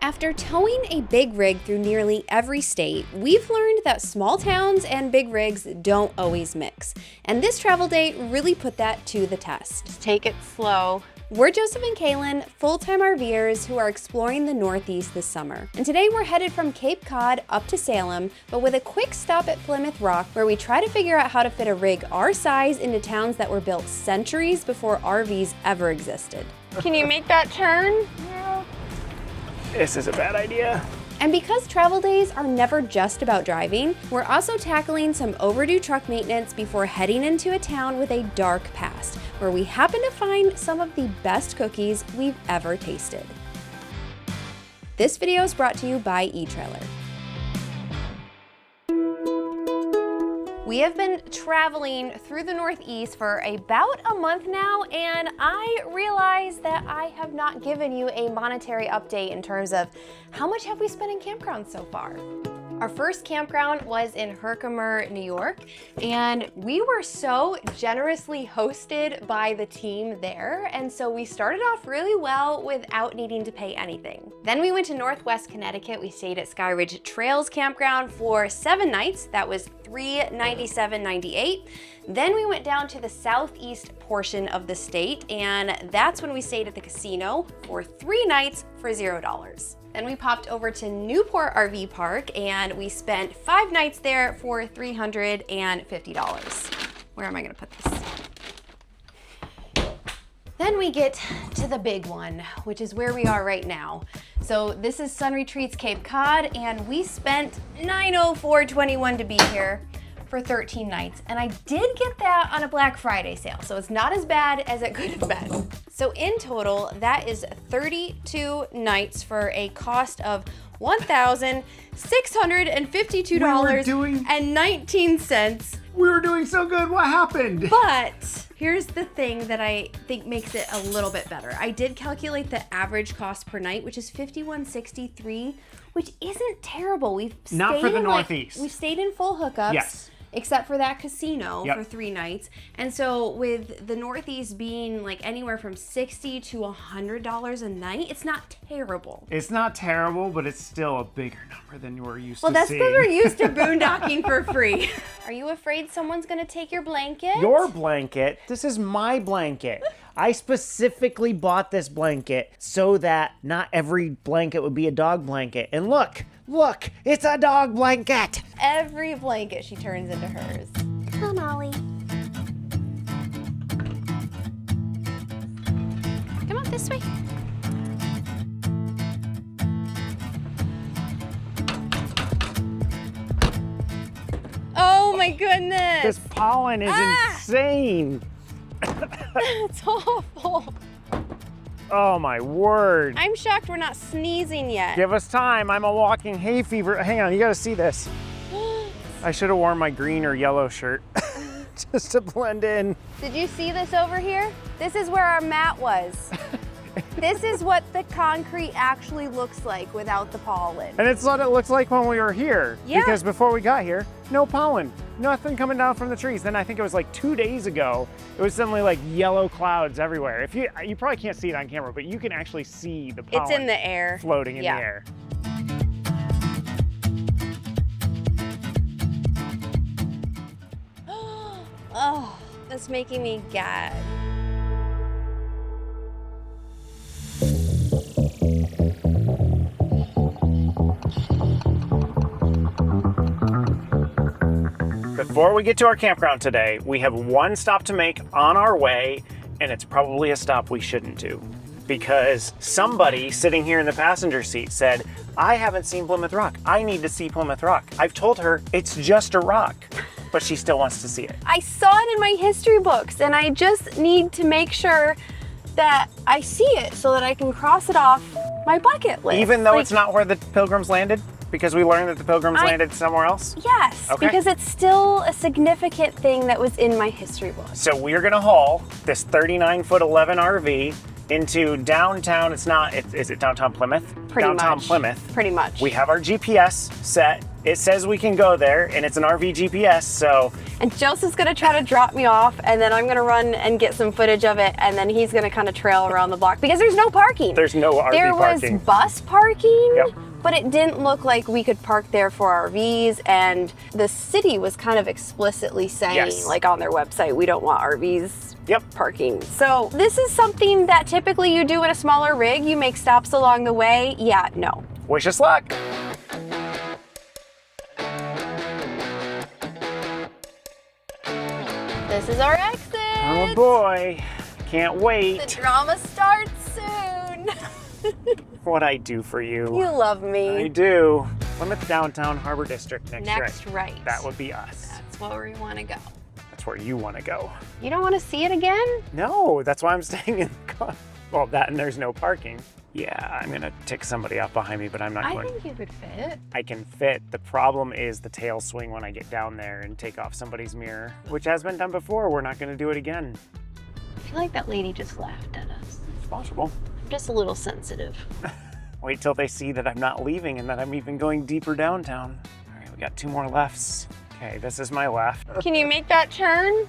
After towing a big rig through nearly every state, we've learned that small towns and big rigs don't always mix. And this travel day really put that to the test. Just take it slow. We're Joseph and Kalyn, full-time RVers who are exploring the Northeast this summer. And today we're headed from Cape Cod up to Salem, but with a quick stop at Plymouth Rock where we try to figure out how to fit a rig our size into towns that were built centuries before RVs ever existed. Can you make that turn? Yeah. This is a bad idea. And because travel days are never just about driving, we're also tackling some overdue truck maintenance before heading into a town with a dark past, where we happen to find some of the best cookies we've ever tasted. This video is brought to you by eTrailer. We have been traveling through the Northeast for about a month now, and I realize that I have not given you a monetary update in terms of how much have we spent in campgrounds so far. Our first campground was in Herkimer, New York, and we were so generously hosted by the team there, and so we started off really well without needing to pay anything. Then we went to Northwest Connecticut. We stayed at Sky Ridge Trails Campground for 7 nights. That was $397.98. Then we went down to the southeast portion of the state, and that's when we stayed at the casino for 3 nights for $0. Then we popped over to Newport RV Park and we spent 5 nights there for $350. Where am I gonna put this? Then we get to the big one, which is where we are right now. So this is Sun Retreats Cape Cod, and we spent $904.21 to be here for 13 nights. And I did get that on a Black Friday sale, so it's not as bad as it could have been. So in total, that is 32 nights for a cost of $1,652.19. We were doing so good, what happened? But here's the thing that I think makes it a little bit better. I did calculate the average cost per night, which is $51.63, which isn't terrible. We've stayed Not for the in, Northeast. We've stayed in full hookups. Yes. Except for that casino Yep. for 3 nights. And so with the Northeast being like anywhere from $60 to $100 a night, it's not terrible. It's not terrible, but it's still a bigger number than you were used Well, to that's seeing. because we're used to boondocking for free. Are you afraid someone's gonna take your blanket? Your blanket? This is my blanket. I specifically bought this blanket so that not every blanket would be a dog blanket. And look, it's a dog blanket. Every blanket she turns into hers. Come on, Ollie. Come on, this way. Oh my goodness. This pollen is insane. It's awful. Oh my word. I'm shocked we're not sneezing yet. Give us time. I'm a walking hay fever. Hang on, you gotta see this. I should have worn my green or yellow shirt just to blend in. Did you see this over here? This is where our mat was. This is what the concrete actually looks like without the pollen. And it's what it looks like when we were here. Yeah. Because before we got here, no pollen. Nothing coming down from the trees. Then I think it was like 2 days ago, it was suddenly like yellow clouds everywhere. If you probably can't see it on camera, but you can actually see the pollen. It's in the air. Floating in the air. Oh, that's making me gag. Before we get to our campground today, we have one stop to make on our way, and it's probably a stop we shouldn't do. Because somebody sitting here in the passenger seat said, I haven't seen Plymouth Rock. I need to see Plymouth Rock. I've told her it's just a rock, but she still wants to see it. I saw it in my history books, and I just need to make sure that I see it so that I can cross it off my bucket list. Even though it's not where the Pilgrims landed? Because we learned that the Pilgrims landed somewhere else? Yes, Okay. because it's still a significant thing that was in my history book. So we're gonna haul this 39-foot 11 RV into downtown. Is it downtown Plymouth? Pretty downtown much. Plymouth. Pretty much. We have our GPS set It says we can go there, and it's an RV GPS, so. And Joseph's gonna try to drop me off, and then I'm gonna run and get some footage of it, and then he's gonna kind of trail around the block because there's no parking. There's no RV there parking. There was bus parking, Yep. but it didn't look like we could park there for RVs, and the city was kind of explicitly saying, Yes. like on their website, we don't want RVs Yep. parking. So this is something that typically you do in a smaller rig. You make stops along the way. Yeah, no. Wish us luck. This is our exit. Oh boy, can't The wait. drama starts soon. What I do for you. You love I me. do. Plymouth Downtown Harbor District next right. That would be us. That's where we want to go. That's where you want to go. You don't want to see it again? No, that's why I'm staying in the car. Well, that and there's no parking. Yeah, I'm gonna tick somebody off behind me, but I'm not I going. think you could fit. I can fit. The problem is the tail swing when I get down there and take off somebody's mirror, which has been done before. We're not gonna do it again. I feel like that lady just laughed at us. It's possible. I'm just a little sensitive. Wait till they see that I'm not leaving and that I'm even going deeper downtown. All right, we got 2 more lefts. Okay, this is my left. Can you make that turn?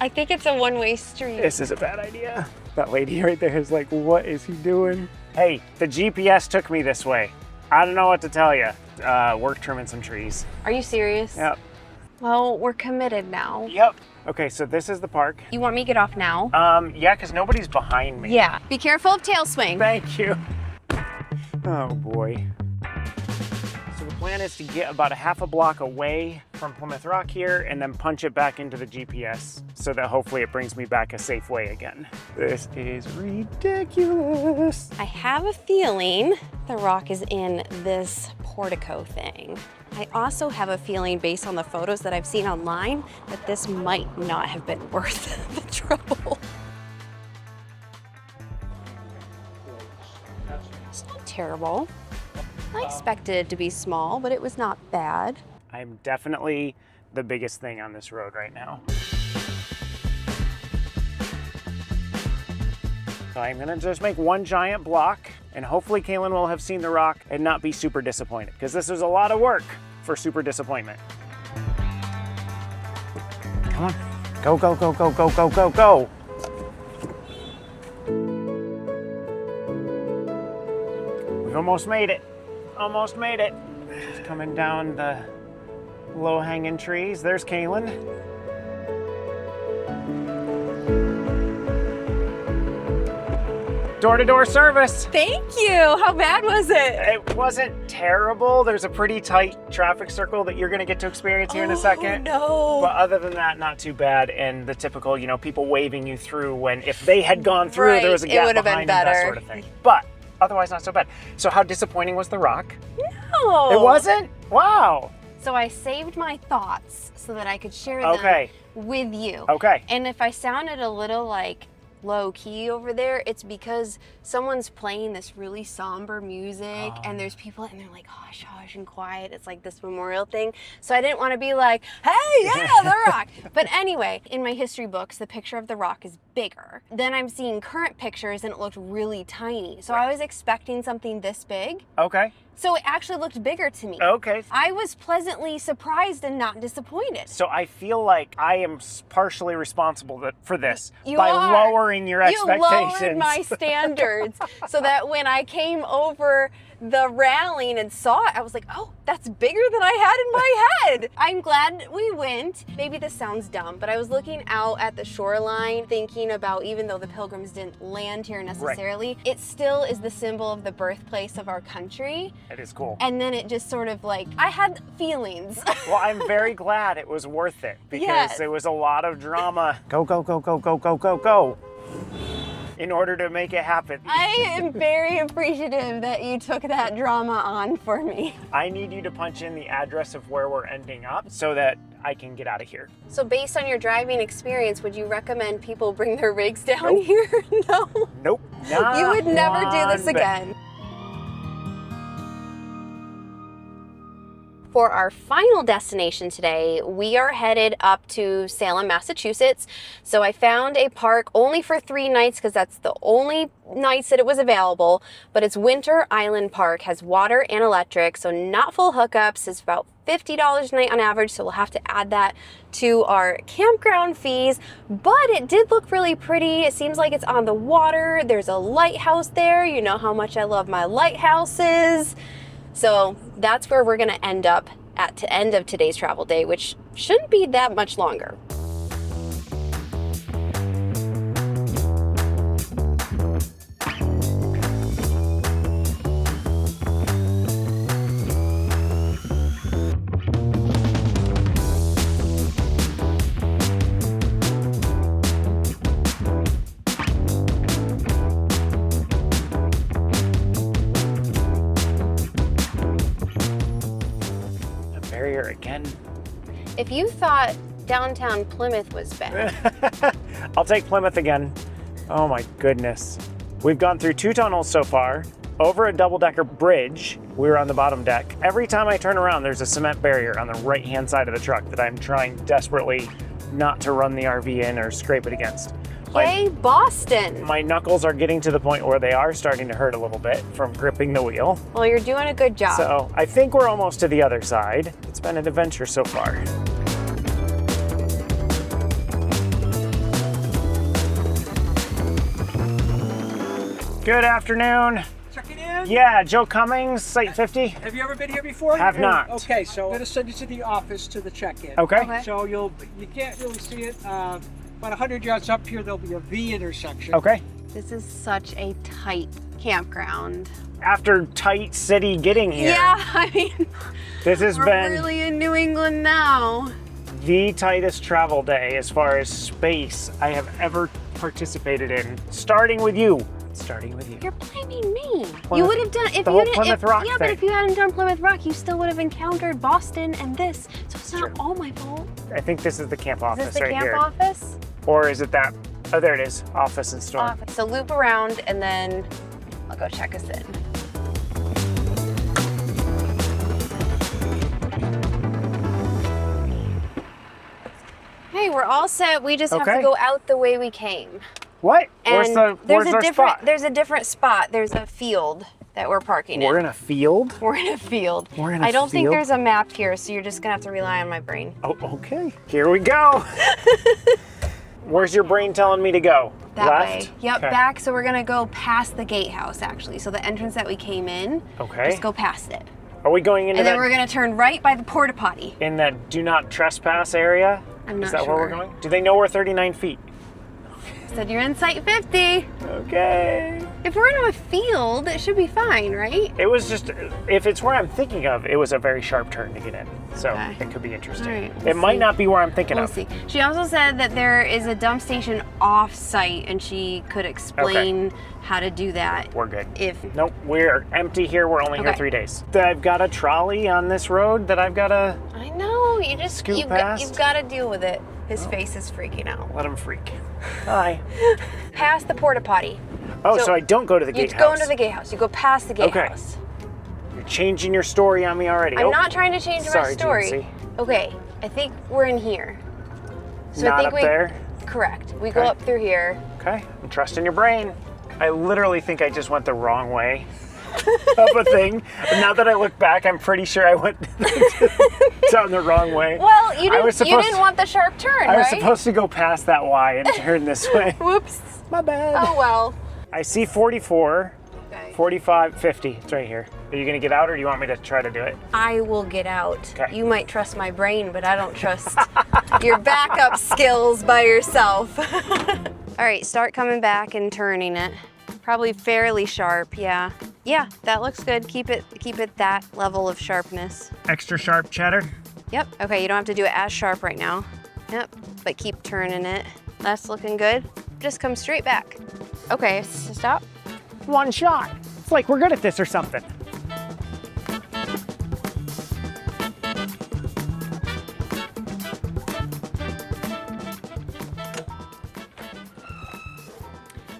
I think it's a one-way street. This is a bad idea. That lady right there is like, what is he doing? Hey, the GPS took me this way. I don't know what to tell you. We're trimming some trees. Are you serious? Yep. Well, we're committed now. Yep. Okay, so this is the park. You want me to get off now? Yeah, because nobody's behind me. Yeah. Be careful of tail swing. Thank you. Oh boy. So the plan is to get about a half a block away from Plymouth Rock here and then punch it back into the GPS so that hopefully it brings me back a safe way again. This is ridiculous. I have a feeling the rock is in this portico thing. I also have a feeling, based on the photos that I've seen online, that this might not have been worth the trouble. It's not terrible. I expected it to be small, but it was not bad. I'm definitely the biggest thing on this road right now. So I'm gonna just make one giant block and hopefully Kalyn will have seen the rock and not be super disappointed because this is a lot of work for super disappointment. Come on, go, go, go, go, go, go, go, go. We've almost made it. Almost made it. Just coming down the low-hanging trees. There's Kalyn. Door-to-door service. Thank you. How bad was it? It wasn't terrible. There's a pretty tight traffic circle that you're gonna get to experience here in a second. No. But other than that, not too bad. And the typical, you know, people waving you through when if they had gone through, Right, there was a it gap would have been behind them, that better. sort of thing. But otherwise, not so bad. So how disappointing was the rock? No. It wasn't? Wow. So I saved my thoughts so that I could share them Okay. with you. Okay. And if I sounded a little like low key over there, it's because someone's playing this really somber music and there's people and they're like hush hush and quiet. It's like this memorial thing. So I didn't want to be like, hey, yeah, the rock. But anyway, in my history books, the picture of the rock is bigger. Then I'm seeing current pictures and it looked really tiny. So I was expecting something this big. Okay. So it actually looked bigger to me. Okay. I was pleasantly surprised and not disappointed. So I feel like I am partially responsible for this You by are. lowering your expectations. You lowered my standards so that when I came over the railing and saw it, I was like, oh, that's bigger than I had in my head. I'm glad we went. Maybe this sounds dumb, but I was looking out at the shoreline thinking about, even though the Pilgrims didn't land here necessarily, it still is the symbol of the birthplace of our country. It is cool. And then it just sort of like, I had feelings. Well, I'm very glad it was worth it because Yes. it was a lot of drama. Go, go, go, go, go, go, go, go. In order to make it happen. I am very appreciative that you took that drama on for me. I need you to punch in the address of where we're ending up so that I can get out of here. So based on your driving experience, would you recommend people bring their rigs down Nope. here? No. Nope. You would never do this one bit. again. For our final destination today, we are headed up to Salem, Massachusetts. So I found a park only for 3 nights because that's the only nights that it was available, but it's Winter Island Park, has water and electric, so not full hookups. It's about $50 a night on average, so we'll have to add that to our campground fees, but it did look really pretty. It seems like it's on the water. There's a lighthouse there. You know how much I love my lighthouses. So that's where we're gonna end up at the end of today's travel day, which shouldn't be that much longer. Again. If you thought downtown Plymouth was bad, I'll take Plymouth again. Oh my goodness. We've gone through 2 tunnels so far, over a double-decker bridge. We were on the bottom deck. Every time I turn around, there's a cement barrier on the right-hand side of the truck that I'm trying desperately not to run the RV in or scrape it against. yay Boston! My knuckles are getting to the point where they are starting to hurt a little bit from gripping the wheel. Well, you're doing a good job. So I think we're almost to the other side. It's been an adventure so far. Good afternoon. Checking in? Yeah, Joe Cummings, Site 50. Have you ever been here before? Have not. Okay, so I'm gonna send you to the office to the check-in. Okay. So you can't really see it. About 100 yards up here, there'll be a V intersection. Okay. This is such a tight campground. After tight city getting here, Yeah, I mean, this has we're been really in New England now. the tightest travel day as far as space I have ever participated in. Starting with you. You're blaming me. Plymouth- You would have done if the you whole didn't. Plymouth Rock yeah, but thing. if you hadn't done Plymouth Rock, you still would have encountered Boston and this. So it's not all my fault. I think this is the camp Is office this the right camp here. office? Or is it that? Oh, there it is. Office and store. Office. So loop around and then I'll go check us in. Hey, we're all set. We just have Okay. to go out the way we came. What? And Where's our spot? There's a different spot. There's a field that we're parking We're in. in a field? We're in a field. We're in a I don't think field? there's a map here, so you're just gonna have to rely on my brain. Oh, okay. Here we go. Where's your brain telling me to go? That Left? way. Yep, Okay. back. So we're gonna go past the gatehouse actually. So the entrance that we came in. Okay. Just go past it. Are we going into And then that, we're gonna turn right by the porta potty. in that do not trespass area? I'm Is not that where we're sure. going? Do they know we're 39 feet? Said you're in site 50. Okay. If we're in a field, it should be fine, right? It was just, if it's where I'm thinking of, it was a very sharp turn to get in. So Okay. it could be interesting. All right, It we'll might see. not be where I'm thinking We'll of. see. She also said that there is a dump station off-site, and she could explain how to do that. We're good. If Nope, we're empty here. We're only here Okay. 3 days. I've got a trolley on this road that I've got to I know, you just Scoot you've past? got to deal with it. His face is freaking out. let him freak. Hi. Past the porta potty. Oh, so I don't go to the You gatehouse. go into the gatehouse. You go past the Okay. gatehouse. You're changing your story on me already. I'm Oh, not trying to change my sorry, story. GNC. Okay, I think we're in here. So Not I think up we there? correct. We go Okay. up through here. Okay, I'm trusting your brain. I literally think I just went the wrong way of a thing. But now that I look back, I'm pretty sure I went down the wrong way. Well, you I was didn't. You supposed didn't to- want the sharp turn, I was right? supposed to go past that Y and turn this way. Whoops. My bad. Oh well. I see 44, Okay. 45, 50. It's right here. Are you gonna get out or do you want me to try to do it? I will get out. Okay. You might trust my brain, but I don't trust your backup skills by yourself. All right, start coming back and turning it. Probably fairly sharp, yeah. Yeah, that looks good. Keep it that level of sharpness. Extra sharp cheddar. Yep. Okay, you don't have to do it as sharp right now. Yep, but keep turning it. That's looking good. Just come straight back. Okay, stop. One shot. It's like we're good at this or something.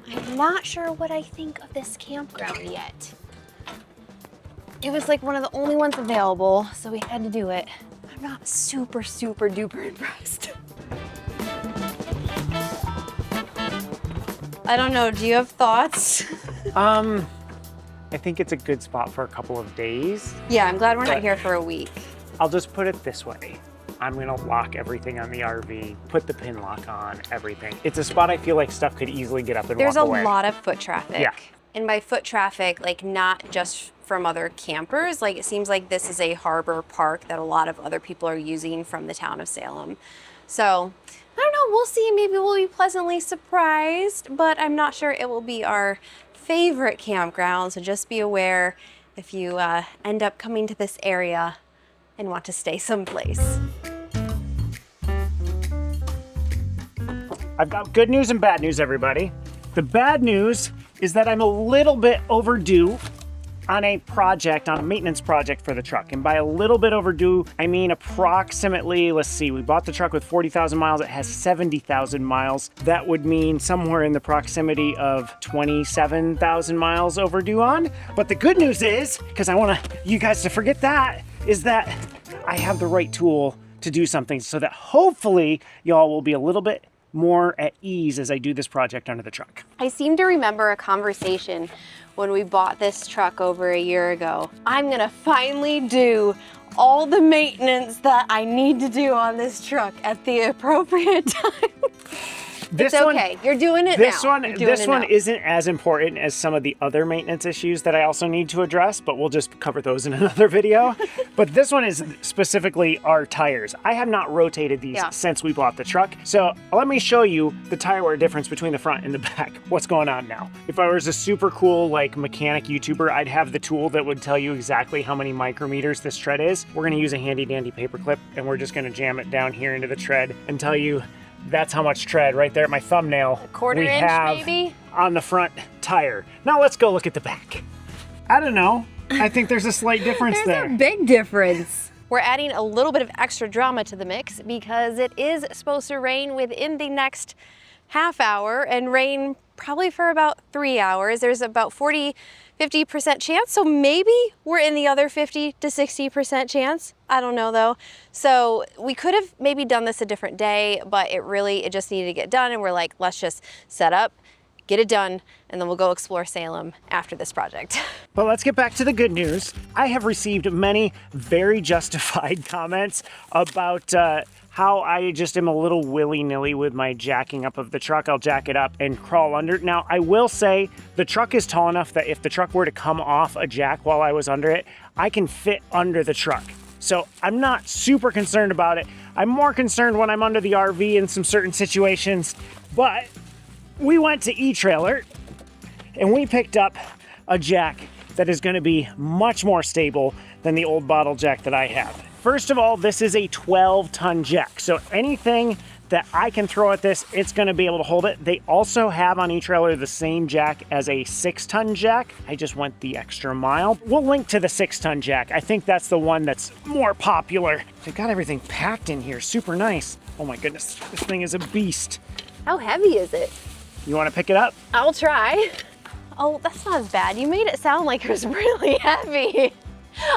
I'm not sure what I think of this campground yet. It was like one of the only ones available, so we had to do it. I'm not super duper impressed. I don't know, do you have thoughts? I think it's a good spot for a couple of days. Yeah, I'm glad we're not here for a week. I'll just put it this way. I'm gonna lock everything on the RV, put the pin lock on, everything. It's a spot I feel like stuff could easily get up and There's walk a away. lot of foot traffic. Yeah. And by foot traffic, like not just from other campers, like it seems like this is a harbor park that a lot of other people are using from the town of Salem. So, I don't know, we'll see, maybe we'll be pleasantly surprised, but I'm not sure it will be our favorite campground, so just be aware if you end up coming to this area and want to stay someplace. I've got good news and bad news, everybody. The bad news is that I'm a little bit overdue on a project, on a maintenance project for the truck. And by a little bit overdue, I mean approximately, let's see, we bought the truck with 40,000 miles. It has 70,000 miles. That would mean somewhere in the proximity of 27,000 miles overdue on. But the good news is, because I want you guys to forget that, is that I have the right tool to do something so that hopefully y'all will be a little bit more at ease as I do this project under the truck. I seem to remember a conversation when we bought this truck over a year ago. I'm gonna finally do all the maintenance that I need to do on this truck at the appropriate time. This It's okay, you're doing it now. This one isn't as important as some of the other maintenance issues that I also need to address, but we'll just cover those in another video. But this one is specifically our tires. I have not rotated these since we bought the truck. So let me show you the tire wear difference between the front and the back. What's going on now? If I was a super cool like mechanic YouTuber, I'd have the tool that would tell you exactly how many micrometers this tread is. We're gonna use a handy dandy paper clip and we're just gonna jam it down here into the tread and tell you that's how much tread right there at my thumbnail. A quarter we inch, have maybe? on the front tire. Now let's go look at the back. I don't know. I think there's a slight difference there. There's a big difference. We're adding a little bit of extra drama to the mix because it is supposed to rain within the next half hour and rain probably for about 3 hours. There's about 40–50% chance, so maybe we're in the other 50 to 60% chance. I don't know though. So we could have maybe done this a different day, but it just needed to get done, and we're like, let's just set up, get it done, and then we'll go explore Salem after this project. But let's get back to the good news. I have received many very justified comments about how I just am a little willy-nilly with my jacking up of the truck. I'll jack it up and crawl under. Now, I will say the truck is tall enough that if the truck were to come off a jack while I was under it, I can fit under the truck. So I'm not super concerned about it. I'm more concerned when I'm under the RV in some certain situations. But we went to eTrailer and we picked up a jack that is going to be much more stable than the old bottle jack that I have. First of all, this is a 12-ton jack, so anything that I can throw at this, it's going to be able to hold it. They also have on eTrailer the same jack as a 6-ton jack. I just went the extra mile. We'll link to the 6-ton jack. I think that's the one that's more popular. They've got everything packed in here, super nice. Oh my goodness, this thing is a beast. How heavy is it? You want to pick it up? I'll try. Oh, that's not as bad. You made it sound like it was really heavy.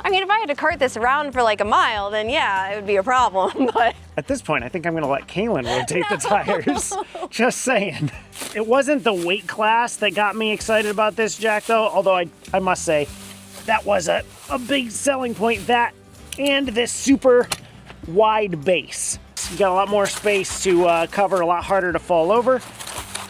I mean, if I had to cart this around for like a mile, then yeah, it would be a problem, but. At this point, I think I'm gonna let Kalyn rotate the tires. Just saying. It wasn't the weight class that got me excited about this jack though, although I must say, that was a big selling point, that and this super wide base. You got a lot more space to cover, a lot harder to fall over,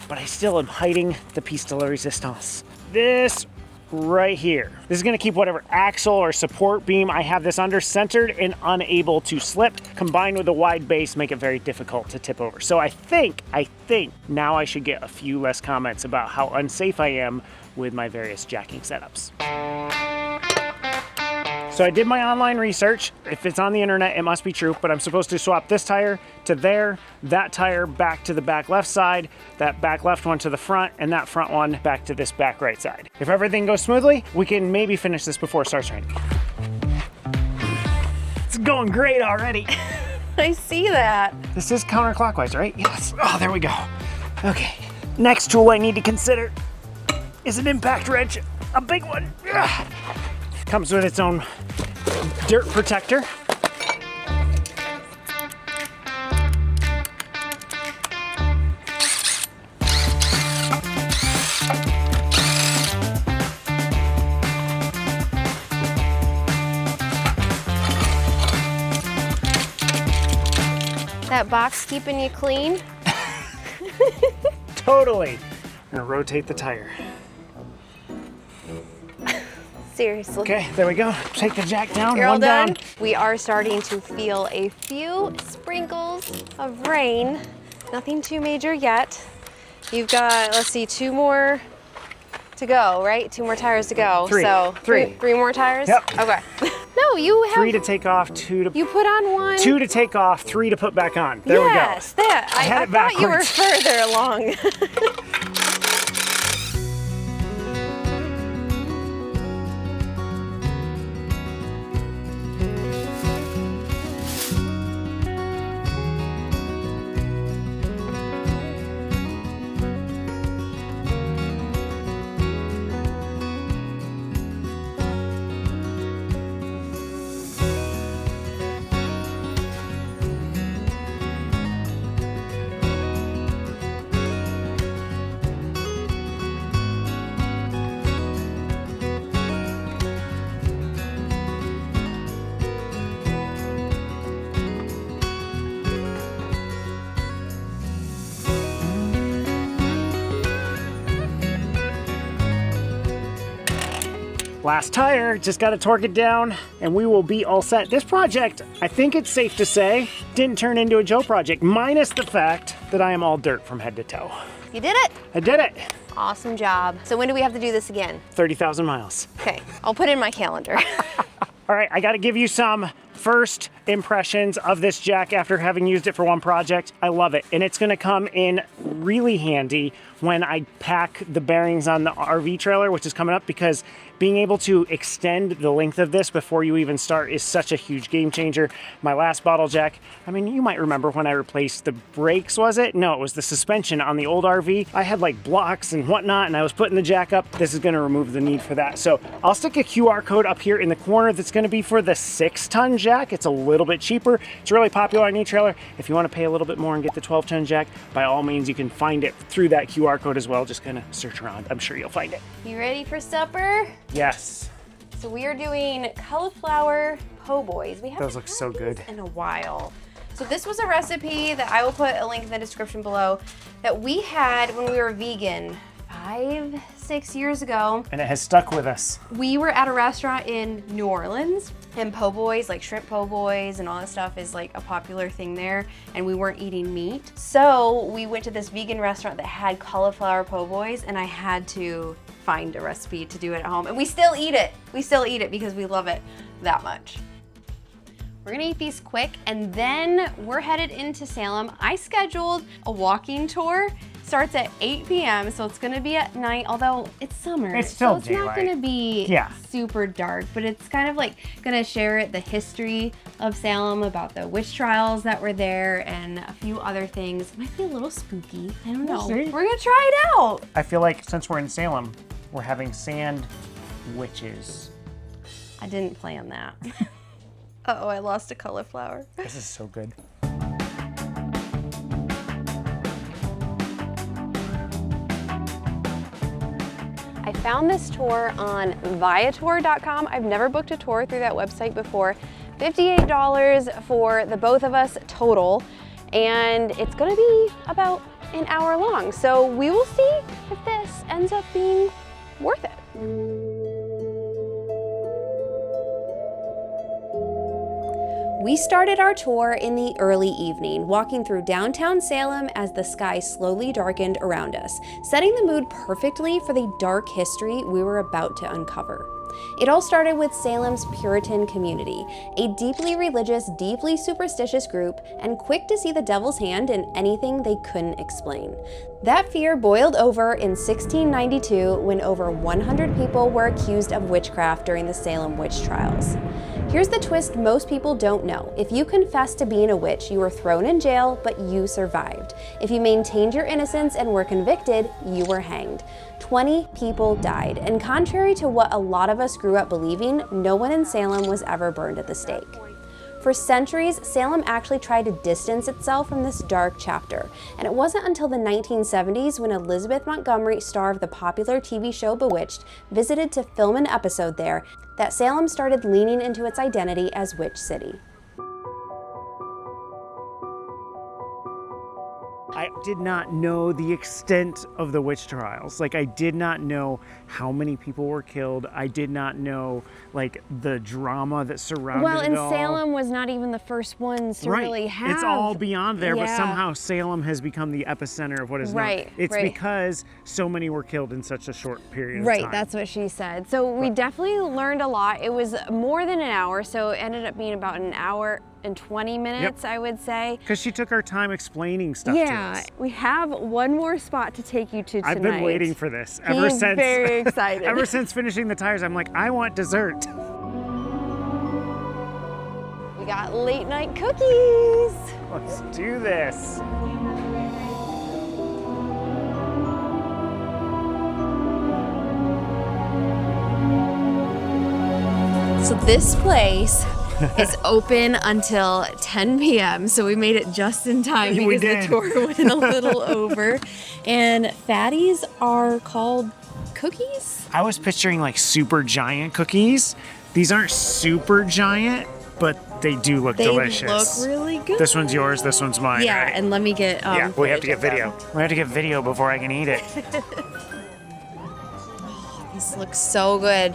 but I still am hiding the piece de la resistance. This right here. This is going to keep whatever axle or support beam I have this under centered and unable to slip, combined with a wide base make it very difficult to tip over. So I think now I should get a few less comments about how unsafe I am with my various jacking setups. So I did my online research. If it's on the internet, it must be true, but I'm supposed to swap this tire to there, that tire back to the back left side, that back left one to the front, and that front one back to this back right side. If everything goes smoothly, we can maybe finish this before it starts raining. It's going great already. I see that. This is counterclockwise, right? Yes. Oh, there we go. Okay. Next tool I need to consider is an impact wrench, a big one. Ugh. Comes with its own dirt protector. That box keeping you clean? Totally. I'm gonna rotate the tire. Seriously. Okay, there we go. Take the jack down. You're all one done? down. We are starting to feel a few sprinkles of rain. Nothing too major yet. You've got, let's see, 2 more to go, right? 2 more tires to go. Three. So three more tires? Yep. Okay. No, you have 3 to take off, 2 to... You put on 1. 2 to take off, 3 to put back on. There we go. Yes, that. had I it thought you were backwards. further along. Last tire, just gotta torque it down and we will be all set. This project, I think it's safe to say, didn't turn into a Joe project, minus the fact that I am all dirt from head to toe. You did it. I did it. Awesome job. So when do we have to do this again? 30,000 miles. Okay, I'll put it in my calendar. All right, I gotta give you some first impressions of this jack after having used it for one project. I love it, and it's gonna come in really handy when I pack the bearings on the RV trailer, which is coming up, because being able to extend the length of this before you even start is such a huge game changer. My last bottle jack, I mean, you might remember when I replaced the brakes, was it? No, it was the suspension on the old RV. I had like blocks and whatnot, and I was putting the jack up. This is gonna remove the need for that. So I'll stick a QR code up here in the corner that's gonna be for the 6-ton jack. It's a little bit cheaper. It's really popular on e-trailer. If you wanna pay a little bit more and get the 12-ton jack, by all means, you can find it through that QR code as well. Just gonna search around. I'm sure you'll find it. You ready for supper? Yes. So we are doing cauliflower po' boys. We haven't Those look had so these good. in a while. So this was a recipe that I will put a link in the description below that we had when we were vegan 5-6 years ago. And it has stuck with us. We were at a restaurant in New Orleans, and po' boys, like shrimp po' boys and all that stuff, is like a popular thing there, and we weren't eating meat. So we went to this vegan restaurant that had cauliflower po' boys, and I had to find a recipe to do it at home. And we still eat it. We still eat it because we love it that much. We're gonna eat these quick, and then we're headed into Salem. I scheduled a walking tour. Starts at 8 p.m., so it's gonna be at night, although it's summer. It's still so it's not daylight. gonna be super dark, but it's kind of like gonna share the history of Salem, about the witch trials that were there, and a few other things. It might be a little spooky, I don't know. see. We're gonna try it out. I feel like since we're in Salem, we're having sand witches. I didn't plan that. Uh-oh, I lost a cauliflower. This is so good. I found this tour on viator.com. I've never booked a tour through that website before. $58 for the both of us total, and it's gonna be about an hour long. So we will see if this ends up being worth it. We started our tour in the early evening, walking through downtown Salem as the sky slowly darkened around us, setting the mood perfectly for the dark history we were about to uncover. It all started with Salem's Puritan community, a deeply religious, deeply superstitious group, and quick to see the devil's hand in anything they couldn't explain. That fear boiled over in 1692 when over 100 people were accused of witchcraft during the Salem witch trials. Here's the twist most people don't know. If you confess to being a witch, you were thrown in jail, but you survived. If you maintained your innocence and were convicted, you were hanged. 20 people died, and contrary to what a lot of us grew up believing, no one in Salem was ever burned at the stake. For centuries, Salem actually tried to distance itself from this dark chapter, and it wasn't until the 1970s when Elizabeth Montgomery, star of the popular TV show Bewitched, visited to film an episode there, that Salem started leaning into its identity as Witch City. I did not know the extent of the witch trials. Like, I did not know how many people were killed. I did not know, like, the drama that surrounded Well, and it all. Salem was not even the first ones to really have. It's all beyond there, but Yeah. somehow Salem has become the epicenter of what is known. Right, It's right. because so many were killed in such a short period of Right, time. that's what she said. So we definitely learned a lot. It was more than an hour, so it ended up being about an hour and 20 minutes, I would say. Because she took her time explaining stuff to us. We have one more spot to take you to tonight. I've been waiting for this ever He's since. very excited. Ever since finishing the tires, I'm like, I want dessert. We got late night cookies. Let's do this. So this place is open until 10 p.m. So we made it just in time We because the did. tour went a little over. And fatties are called cookies? I was picturing like super giant cookies. These aren't super giant, but they do look They delicious. look really good. This one's yours, this one's mine, Yeah, right? and let me get Yeah, we have to get footage video. of them. We have to get video before I can eat it. These look so good.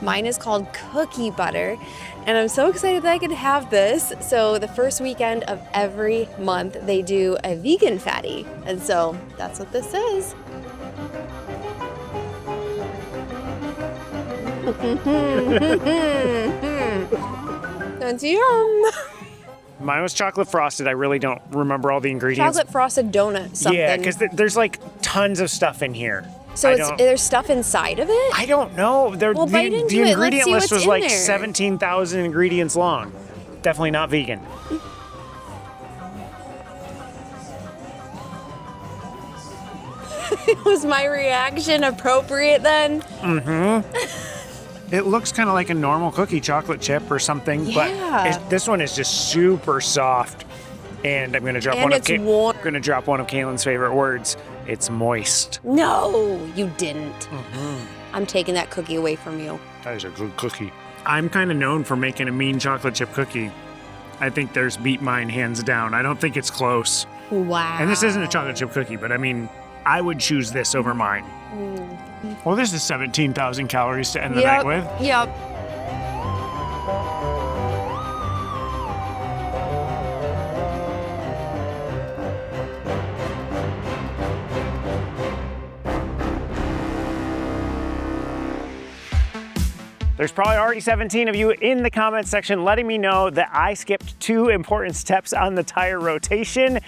Mine is called Cookie Butter, and I'm so excited that I can have this. So the first weekend of every month, they do a vegan fatty, and so that's what this is. That's yum. Mine was chocolate frosted. I really don't remember all the ingredients. Chocolate frosted donut something. Yeah, because there's like tons of stuff in here. So I it's, don't- there's stuff inside of it? I don't know. Well, bite into the it. Let's ingredient see list what's was in like there. 17,000 ingredients long. Definitely not vegan. Was my reaction appropriate then? It looks kind of like a normal cookie, chocolate chip or something, Yeah. but this one is just super soft. And I'm gonna drop And it's warm. I'm gonna drop one of Kalyn's favorite words. It's moist. No, you didn't. Mm-hmm. I'm taking that cookie away from you. That is a good cookie. I'm kind of known for making a mean chocolate chip cookie. I think theirs beat mine hands down. I don't think it's close. Wow. And this isn't a chocolate chip cookie, but I mean, I would choose this over mine. Well, this is 17,000 calories to end the night with. Yep. There's probably already 17 of you in the comments section letting me know that I skipped 2 important steps on the tire rotation.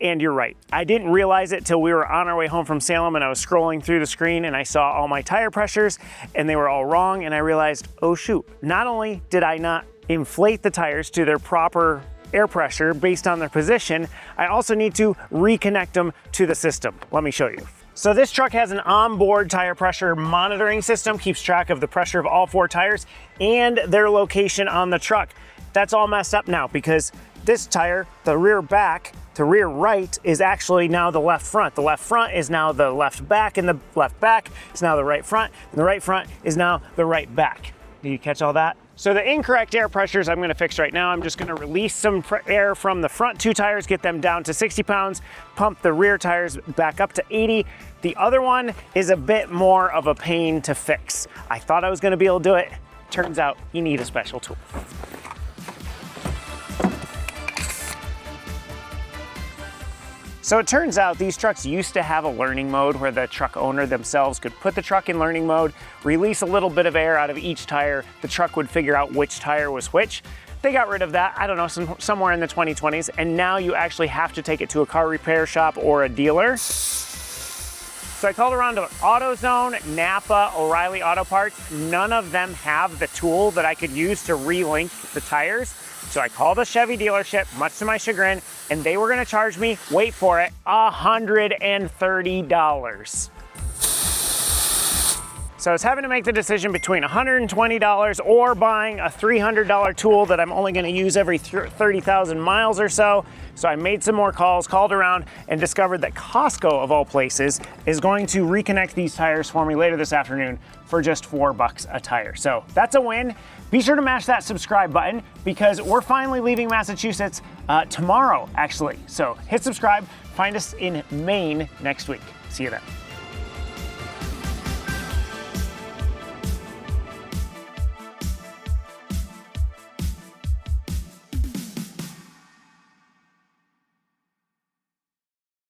And you're right, I didn't realize it till we were on our way home from Salem and I was scrolling through the screen and I saw all my tire pressures and they were all wrong, and I realized, oh shoot, not only did I not inflate the tires to their proper air pressure based on their position, I also need to reconnect them to the system. Let me show you. So this truck has an onboard tire pressure monitoring system, keeps track of the pressure of all 4 tires and their location on the truck. That's all messed up now because this tire, the rear back to rear right, is actually now the left front. The left front is now the left back, and the left back is now the right front, and the right front is now the right back. Did you catch all that? So the incorrect air pressures I'm gonna fix right now. I'm just gonna release some air from the front 2 tires, get them down to 60 pounds, pump the rear tires back up to 80. The other one is a bit more of a pain to fix. I thought I was gonna be able to do it. Turns out you need a special tool. So it turns out these trucks used to have a learning mode where the truck owner themselves could put the truck in learning mode, release a little bit of air out of each tire, the truck would figure out which tire was which. They got rid of that, I don't know, somewhere in the 2020s, and now you actually have to take it to a car repair shop or a dealer. So I called around to AutoZone, Napa, O'Reilly Auto Parts. None of them have the tool that I could use to re-link the tires. So I called a Chevy dealership, much to my chagrin, and they were gonna charge me, wait for it, $130. So I was having to make the decision between $120 or buying a $300 tool that I'm only gonna use every 30,000 miles or so. So I made some more calls, called around, and discovered that Costco, of all places, is going to reconnect these tires for me later this afternoon for just $4 a tire. So that's a win. Be sure to mash that subscribe button because we're finally leaving Massachusetts tomorrow, actually. So hit subscribe, find us in Maine next week. See you then.